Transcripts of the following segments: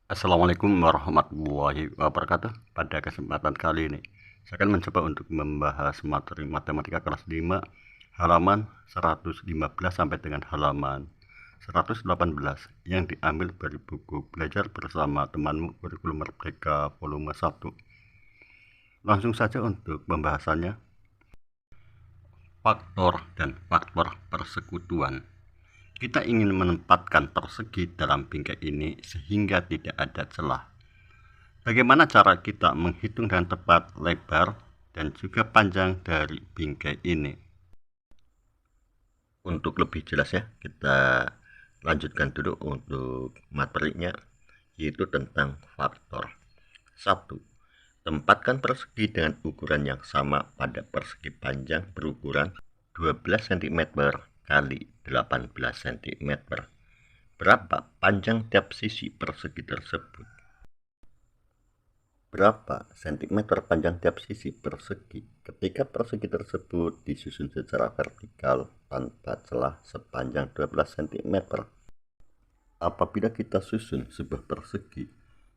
Assalamualaikum warahmatullahi wabarakatuh. Pada kesempatan kali ini, saya akan mencoba untuk membahas materi matematika kelas 5 halaman 115 sampai dengan halaman 118 yang diambil dari buku Belajar Bersama Temanmu Kurikulum Merdeka volume 1. Langsung saja untuk pembahasannya. Faktor dan faktor persekutuan. Kita ingin menempatkan persegi dalam bingkai ini sehingga tidak ada celah. Bagaimana cara kita menghitung dengan tepat lebar dan juga panjang dari bingkai ini? Untuk lebih jelas ya, kita lanjutkan dulu untuk materinya, yaitu tentang faktor. 1. Tempatkan persegi dengan ukuran yang sama pada persegi panjang berukuran 12 cm kali 18 cm. Berapa panjang tiap sisi persegi tersebut? Berapa sentimeter panjang tiap sisi persegi ketika persegi tersebut disusun secara vertikal tanpa celah sepanjang 12 cm. Apabila kita susun sebuah persegi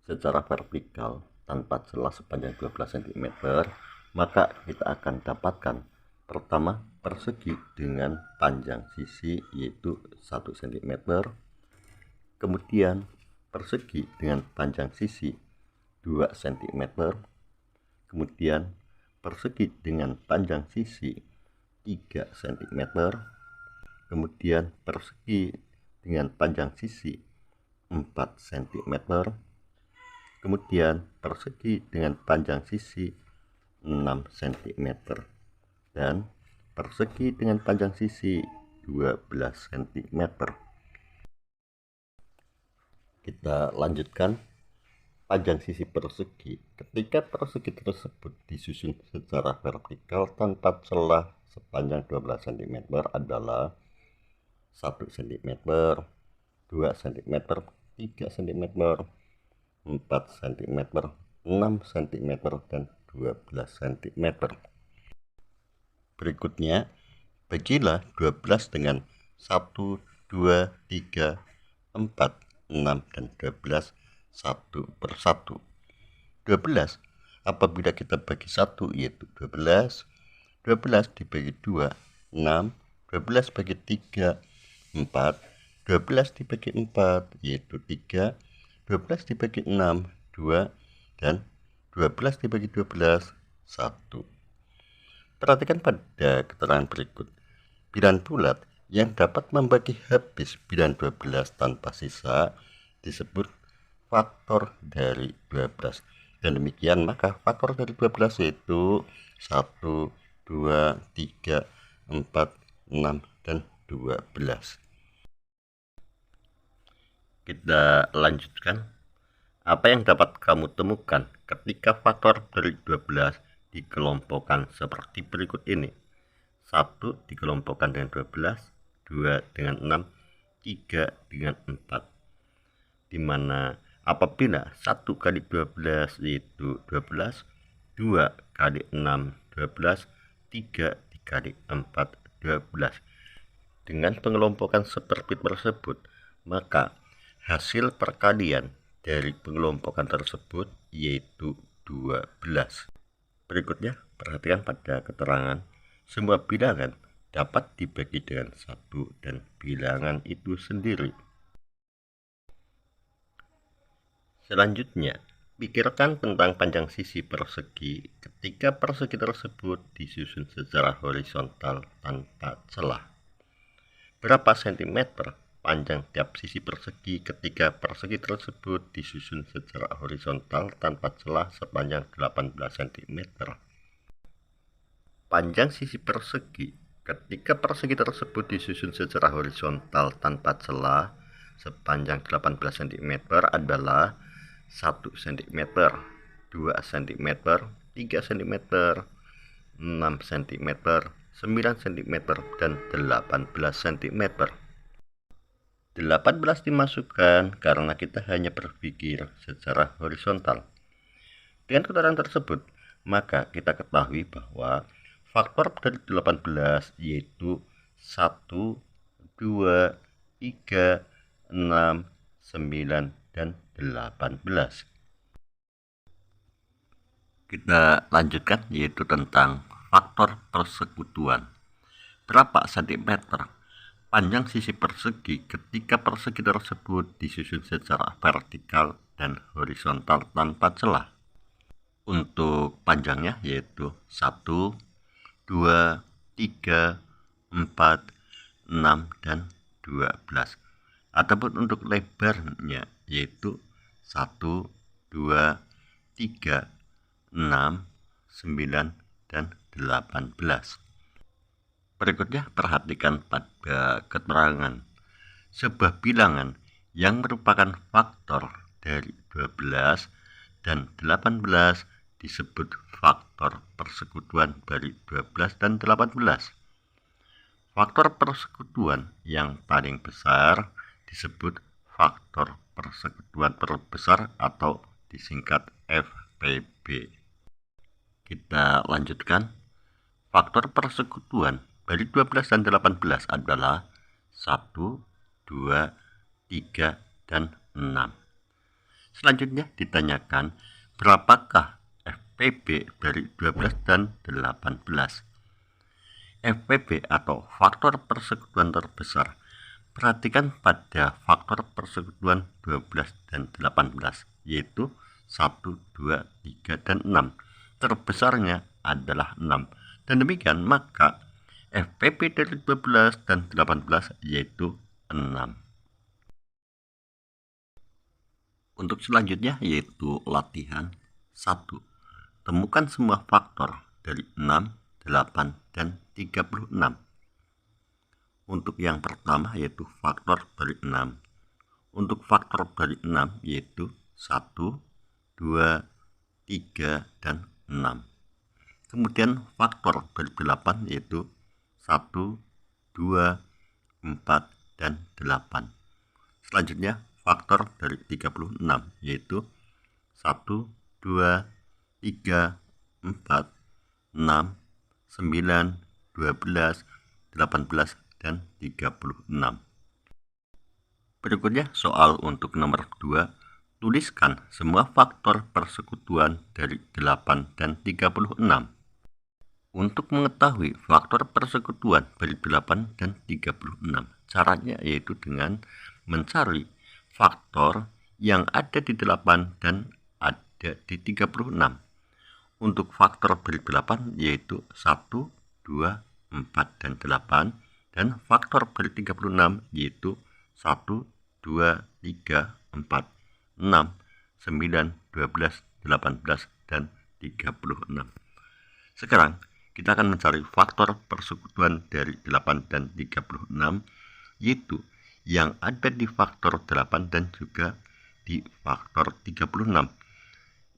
secara vertikal tanpa celah sepanjang 12 cm, maka kita akan dapatkan pertama persegi dengan panjang sisi yaitu 1 cm, kemudian persegi dengan panjang sisi 2 cm, kemudian persegi dengan panjang sisi 3 cm, kemudian persegi dengan panjang sisi 4 cm, kemudian persegi dengan panjang sisi 6 cm, dan persegi dengan panjang sisi 12 cm. Kita lanjutkan. Panjang sisi persegi ketika persegi tersebut disusun secara vertikal tanpa celah sepanjang 12 cm adalah 1 cm, 2 cm, 3 cm, 4 cm, 6 cm, dan 12 cm. Berikutnya, bagilah 12 dengan 1, 2, 3, 4, 6, dan 12 satu per satu. 12 apabila kita bagi 1 yaitu 12, 12 dibagi 2 6, 12 bagi 3 4, 12 dibagi 4 yaitu 3, 12 dibagi 6 2, dan 12 dibagi 12 1. Perhatikan pada keterangan berikut. Bilangan bulat yang dapat membagi habis bilangan 12 tanpa sisa disebut faktor dari 12. Dan demikian maka faktor dari 12 yaitu 1, 2, 3, 4, 6, dan 12. Kita lanjutkan. Apa yang dapat kamu temukan ketika faktor dari 12 dikelompokkan seperti berikut ini? 1 dikelompokkan dengan 12, 2 dengan 6, 3 dengan 4. Dimana apabila 1 kali 12 yaitu 12, 2 kali 6 12, 3 dikali 4 12. Dengan pengelompokan seperti tersebut, maka hasil perkalian dari pengelompokan tersebut yaitu 12. Berikutnya, perhatikan pada keterangan. Semua bilangan dapat dibagi dengan 1 dan bilangan itu sendiri. Selanjutnya, pikirkan tentang panjang sisi persegi ketika persegi tersebut disusun secara horizontal tanpa celah. Berapa sentimeter panjang tiap sisi persegi ketika persegi tersebut disusun secara horizontal tanpa celah sepanjang 18 cm. Panjang sisi persegi ketika persegi tersebut disusun secara horizontal tanpa celah sepanjang 18 cm adalah 1 cm, 2 cm, 3 cm, 6 cm, 9 cm, dan 18 cm. 18 dimasukkan karena kita hanya berpikir secara horizontal. Dengan keterangan tersebut, maka kita ketahui bahwa faktor dari 18 yaitu 1, 2, 3, 6, 9, dan 18. Kita lanjutkan, yaitu tentang faktor persekutuan. Berapa sentimeter panjang sisi persegi ketika persegi tersebut disusun secara vertikal dan horizontal tanpa celah? Untuk panjangnya yaitu 1, 2, 3, 4, 6, dan 12. Ataupun untuk lebarnya yaitu 1, 2, 3, 6, 9, dan 18. Berikutnya perhatikan pada keterangan. Sebuah bilangan yang merupakan faktor dari 12 dan 18 disebut faktor persekutuan dari 12 dan 18. Faktor persekutuan yang paling besar disebut faktor persekutuan terbesar atau disingkat FPB. Kita lanjutkan. Faktor persekutuan dari 12 dan 18 adalah 1, 2, 3, dan 6. Selanjutnya ditanyakan berapakah FPB dari 12 dan 18. FPB atau faktor persekutuan terbesar. Perhatikan pada faktor persekutuan 12 dan 18, yaitu 1, 2, 3, dan 6. Terbesarnya adalah 6. Dan demikian maka FPB dari 12 dan 18 yaitu 6. Untuk selanjutnya yaitu latihan 1. Temukan semua faktor dari 6, 8, dan 36. Untuk yang pertama yaitu faktor dari 6. Untuk faktor dari 6 yaitu 1, 2, 3, dan 6. Kemudian faktor dari 8 yaitu 1, 2, 4, dan 8. Selanjutnya faktor dari 36 yaitu 1, 2, 3, 4, 6, 9, 12, 18, dan 36. Berikutnya soal untuk nomor 2. Tuliskan semua faktor persekutuan dari 8 dan 36. Untuk mengetahui faktor persekutuan dari 8 dan 36, caranya yaitu dengan mencari faktor yang ada di 8 dan ada di 36. Untuk faktor dari 8 yaitu 1, 2, 4, dan 8. Dan faktor dari 36 yaitu 1, 2, 3, 4, 6, 9, 12, 18, dan 36. Sekarang kita akan mencari faktor persekutuan dari 8 dan 36, yaitu yang ada di faktor 8 dan juga di faktor 36,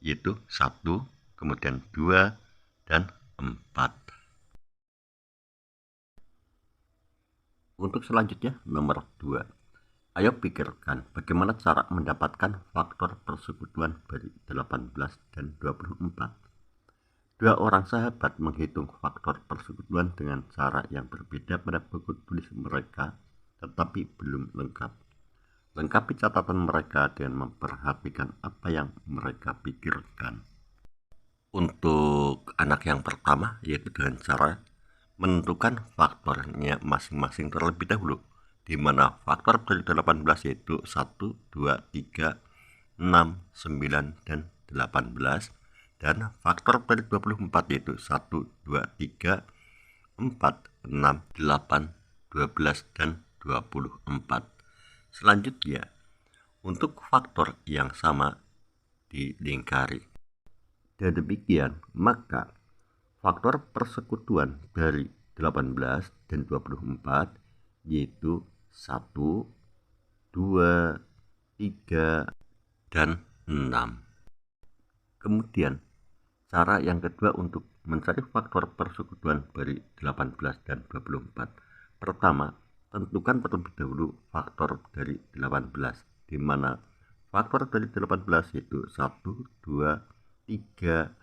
yaitu 1, kemudian 2, dan 4. Untuk selanjutnya nomor 2. Ayo pikirkan bagaimana cara mendapatkan faktor persekutuan dari 18 dan 24. Dua orang sahabat menghitung faktor persekutuan dengan cara yang berbeda pada buku tulis mereka, tetapi belum lengkap. Lengkapi catatan mereka dengan memperhatikan apa yang mereka pikirkan. Untuk anak yang pertama, yaitu dengan cara menentukan faktornya masing-masing terlebih dahulu, di mana faktor dari 18 yaitu 1, 2, 3, 6, 9, dan 18. Dan faktor dari 24 yaitu 1, 2, 3, 4, 6, 8, 12, dan 24. Selanjutnya, untuk faktor yang sama dilingkari. Dan demikian, maka faktor persekutuan dari 18 dan 24 yaitu 1, 2, 3, dan 6. Kemudian, cara yang kedua untuk mencari faktor persekutuan dari 18 dan 24. Pertama, tentukan terlebih dahulu faktor dari 18, di mana faktor dari 18 yaitu 1, 2, 3,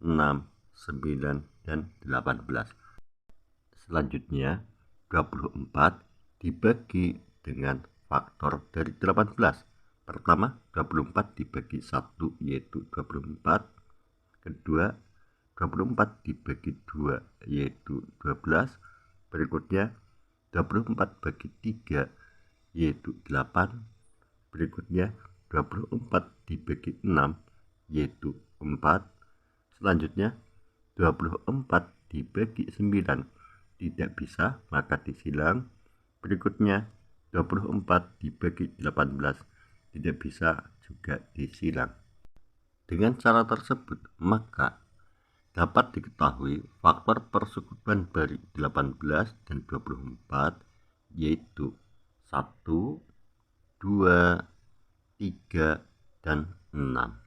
6, 9, dan 18. Selanjutnya, 24 dibagi dengan faktor dari 18. Pertama, 24 dibagi 1 yaitu 24. Kedua, 24 dibagi 2 yaitu 12. Berikutnya 24 bagi 3 yaitu 8. Berikutnya 24 dibagi 6 yaitu 4. Selanjutnya 24 dibagi 9 tidak bisa, maka disilang. Berikutnya 24 dibagi 18 tidak bisa, juga disilang. Dengan cara tersebut, maka dapat diketahui faktor persekutuan dari 18 dan 24 yaitu 1, 2, 3, dan 6.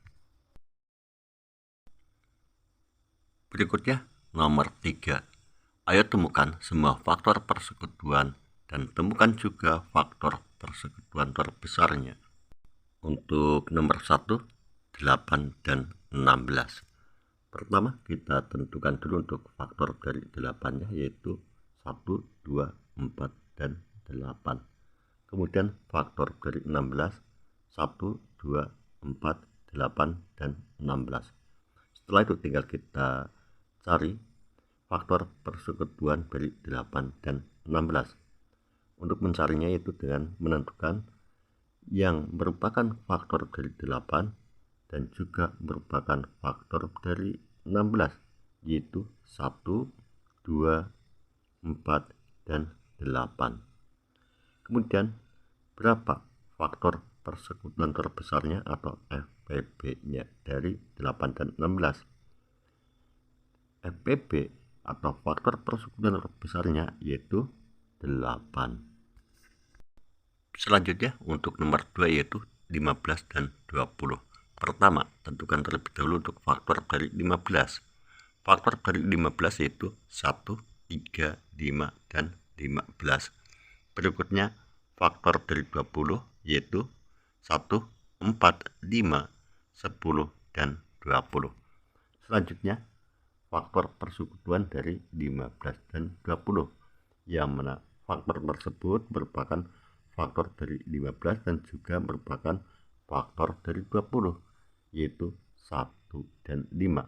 Berikutnya nomor 3. Ayo temukan semua faktor persekutuan dan temukan juga faktor persekutuan terbesarnya. Untuk nomor 1, 8 dan 16. Pertama, kita tentukan dulu untuk faktor dari 8-nya yaitu 1, 2, 4, dan 8. Kemudian faktor dari 16, 1, 2, 4, 8, dan 16. Setelah itu tinggal kita cari faktor persekutuan dari 8 dan 16. Untuk mencarinya yaitu dengan menentukan yang merupakan faktor dari 8 dan juga merupakan faktor dari 16 yaitu 1, 2, 4, dan 8. Kemudian berapa faktor persekutuan terbesarnya atau FPB-nya dari 8 dan 16? FPB atau faktor persekutuan terbesarnya yaitu 8. Selanjutnya untuk nomor 2 yaitu 15 dan 20. Pertama, tentukan terlebih dahulu untuk faktor dari 15. Faktor dari 15 yaitu 1, 3, 5, dan 15. Berikutnya faktor dari 20 yaitu 1, 4, 5, 10, dan 20. Selanjutnya faktor persekutuan dari 15 dan 20, yang mana faktor tersebut merupakan faktor dari 15 dan juga merupakan faktor dari 20 yaitu 1 dan 5.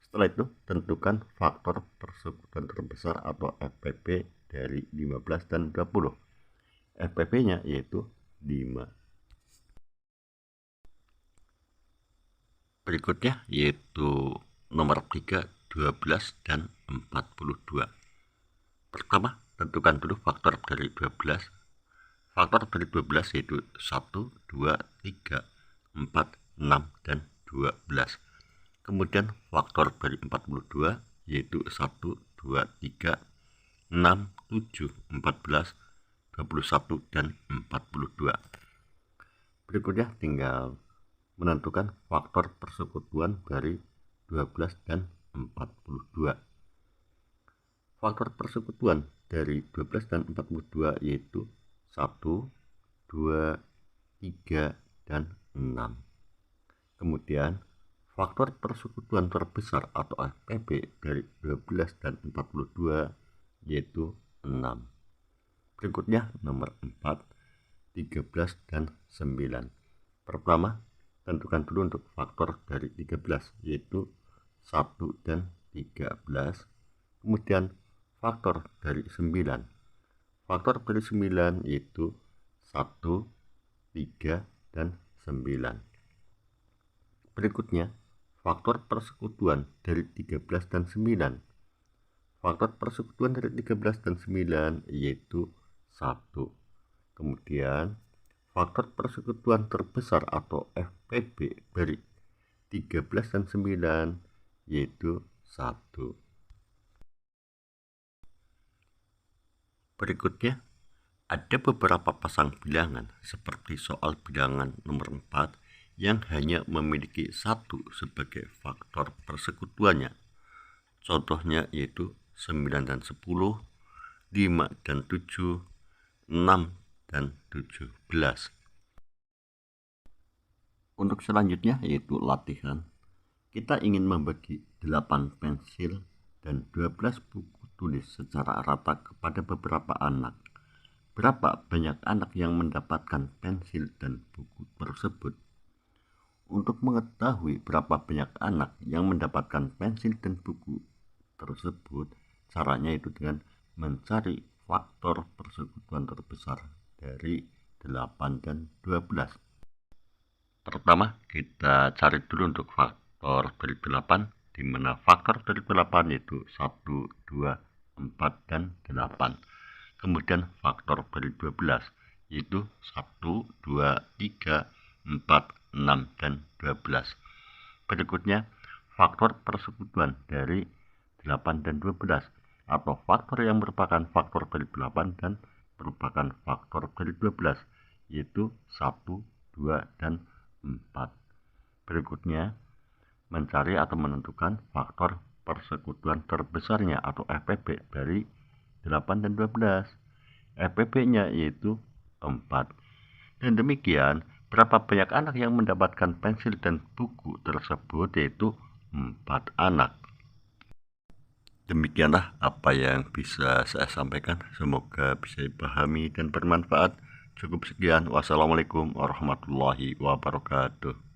Setelah itu tentukan faktor persekutuan terbesar atau FPB dari 15 dan 20. FPB-nya yaitu 5. Berikutnya yaitu nomor 3, 12 dan 42. Pertama, tentukan dulu faktor dari 12. Faktor dari 12 yaitu 1, 2, 3, 4, 6, dan 12. Kemudian faktor dari 42 yaitu 1, 2, 3, 6, 7, 14, 21, dan 42. Berikutnya tinggal menentukan faktor persekutuan dari 12 dan 42. Faktor persekutuan dari 12 dan 42 yaitu 1, 2, 3, dan 6. Kemudian faktor persekutuan terbesar atau FPB dari 12 dan 42 yaitu 6. Berikutnya nomor 4, 13, dan 9. Pertama, tentukan dulu untuk faktor dari 13 yaitu 1 dan 13. Kemudian faktor dari 9. Faktor dari 9 yaitu 1, 3, dan 9. Berikutnya, faktor persekutuan dari 13 dan 9. Faktor persekutuan dari 13 dan 9 yaitu 1. Kemudian, faktor persekutuan terbesar atau FPB dari 13 dan 9 yaitu 1. Berikutnya, ada beberapa pasang bilangan seperti soal bilangan nomor 4 yang hanya memiliki 1 sebagai faktor persekutuannya. Contohnya yaitu 9 dan 10, 5 dan 7, 6 dan 17. Untuk selanjutnya yaitu latihan. Kita ingin membagi 8 pensil dan 12 buku tulis secara rata kepada beberapa anak. berapa banyak anak yang mendapatkan pensil dan buku tersebut. Untuk mengetahui berapa banyak anak yang mendapatkan pensil dan buku tersebut, caranya itu dengan mencari faktor persekutuan terbesar dari 8 dan 12. Pertama, kita cari dulu untuk faktor dari 8, di mana faktor dari 8 itu 1, 2, 4, dan 8. Kemudian faktor dari 12 yaitu 1, 2, 3, 4, 6, dan 12. Berikutnya, faktor persekutuan dari 8 dan 12 atau faktor yang merupakan faktor dari 8 dan merupakan faktor dari 12 yaitu 1, 2, dan 4. Berikutnya, mencari atau menentukan faktor persekutuan terbesarnya atau FPB dari 8 dan 12. FPB-nya yaitu 4. Dan demikian, berapa banyak anak yang mendapatkan pensil dan buku tersebut yaitu 4 anak. Demikianlah apa yang bisa saya sampaikan. Semoga bisa dipahami dan bermanfaat. Cukup sekian. Wassalamualaikum warahmatullahi wabarakatuh.